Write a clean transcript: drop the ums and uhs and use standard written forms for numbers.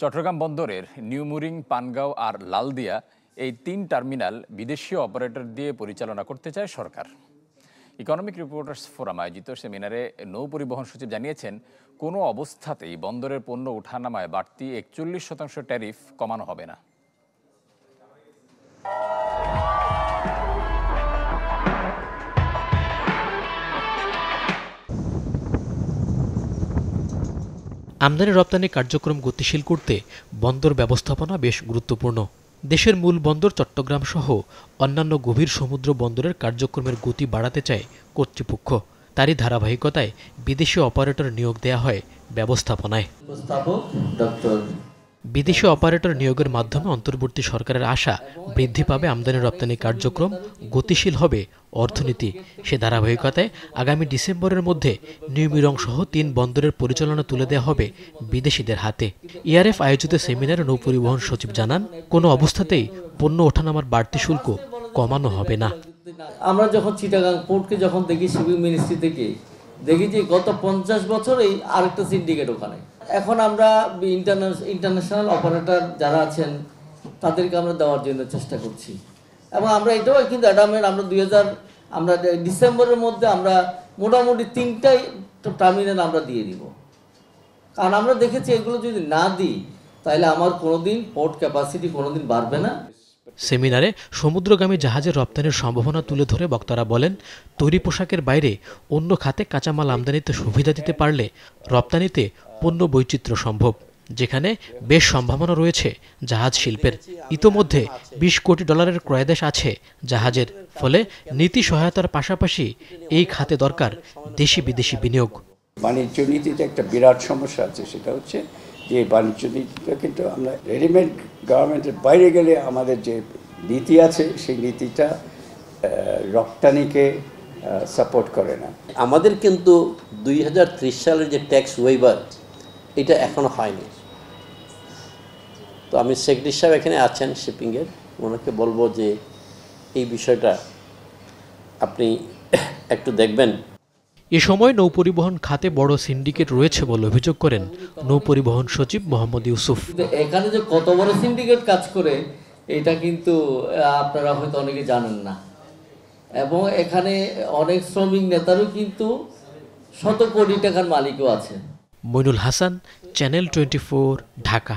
চট্টগ্রাম বন্দরের new mooring, Pangaon আর লালদিয়া এই ৩ terminal বিদেশীয় operator দিয়ে পরিচালনা করতে চায় সরকার। ইকোনমিক রিপোর্টার্স ফোরাম আয়োজিত সেমিনারে নৌ পরিবহন সচিব জানিয়েছেন, কোনো অবস্থাতেই বন্দরের পণ্য ওঠানামায় বাড়তি ৪১% ট্যারিফ কমানো হবে না। আমদানি রপ্তানি কার্যক্রম গতিশীল করতে বন্দর ব্যবস্থাপনা বেশ গুরুত্বপূর্ণ। দেশের মূল বন্দর চট্টগ্রাম সহ অন্যান্য গভীর সমুদ্র বন্দরের কার্যক্রমের গতি বাড়াতে চায় কর্তৃপক্ষ। তারই ধারাবাহিকতায় বিদেশি অপারেটর নিয়োগ দেয়া হয় ব্যবস্থাপনায়। বিদেশি অপারেটর নিয়োগের মাধ্যমে অন্তর্বর্তী সরকারের আশা, বৃদ্ধি পাবে আমদানি রপ্তানি কার্যক্রম, গতিশীল হবে অর্থনীতি। সে ধারাবাহিকতায় আগামী ডিসেম্বরের মধ্যে নিউ মুরিং সহ ৩ বন্দরের পরিচালনা তুলে দেওয়া হবে বিদেশিদের হাতে। ইআরএফ আয়োজিত সেমিনারে নৌ পরিবহন সচিব জানান, কোনো অবস্থাতেই পণ্য ওঠানামার বাড়তি শুল্ক কমানো হবে না। আমরা যখন চিটাগাং পোর্টকে যখন দেখি শিপিং মিনিস্ট্রি থেকে দেখি যে গত 50 বছরেই আরেকটা সিন্ডিকেট ওখানে। এখন আমরা ইন্টারন্যাশনাল অপারেটর যারা আছেন তাদেরকে আমরা দেওয়ার জন্য চেষ্টা করছি, এবং আমরা এটাও কিন্তু অ্যাডামের আমরা ডিসেম্বরের মধ্যে আমরা মোটামুটি 3টাই টার্মিনাল আমরা দিয়ে দিব। কারণ আমরা দেখেছি এগুলো যদি না দিই তাহলে আমার কোনোদিন পোর্ট ক্যাপাসিটি কোনোদিন বাড়বে না। সেমিনারে সমুদ্রগামী জাহাজের রপ্তানির সম্ভাবনা তুলে ধরে বক্তারা বলেন, তৈরি পোশাকের বাইরে অন্য খাতে কাঁচামাল আমদানিতে সুবিধা দিতে পারলে রপ্তানিতে পণ্য বৈচিত্র্য সম্ভব, যেখানে বেশ সম্ভাবনা রয়েছে জাহাজ শিল্পের। ইতোমধ্যে $20 কোটি ক্রয়াদেশ আছে জাহাজের। ফলে নীতি সহায়তার পাশাপাশি এই খাতে দরকার দেশি বিদেশি বিনিয়োগ। বাণিজ্য নীতিতে একটা বিরাট সমস্যা আছে, সেটা হচ্ছে যে বাণিজ্য নীতিটা কিন্তু আমরা রেডিমেড গভর্নমেন্টের বাইরে গেলে আমাদের যে নীতি আছে সেই নীতিটা রপ্তানিকে সাপোর্ট করে না। আমাদের কিন্তু 2030 সালের যে ট্যাক্স ওয়েভার এটা এখনো হয়নি। তো আমি সেক্রেটারি সাহেব এখানে আছেন শিপিংয়ের, ওনাকে বলবো যে এই বিষয়টা আপনি একটু দেখবেন। এ সময় নৌপরিবহন খাতে বড় সিন্ডিকেট রয়েছে বলে অভিযোগ করেন নৌপরিবহন সচিব মোহাম্মদ ইউসুফ। এখানে যে কত বড় সিন্ডিকেট কাজ করে এটা কিন্তু আপনারা হয়তো অনেকে জানেন না, এবং এখানে অনেক শ্রমিক নেতারও কিন্তু শত কোটি টাকার মালিকও আছে। মইনুল হাসান, চ্যানেল 24, ঢাকা।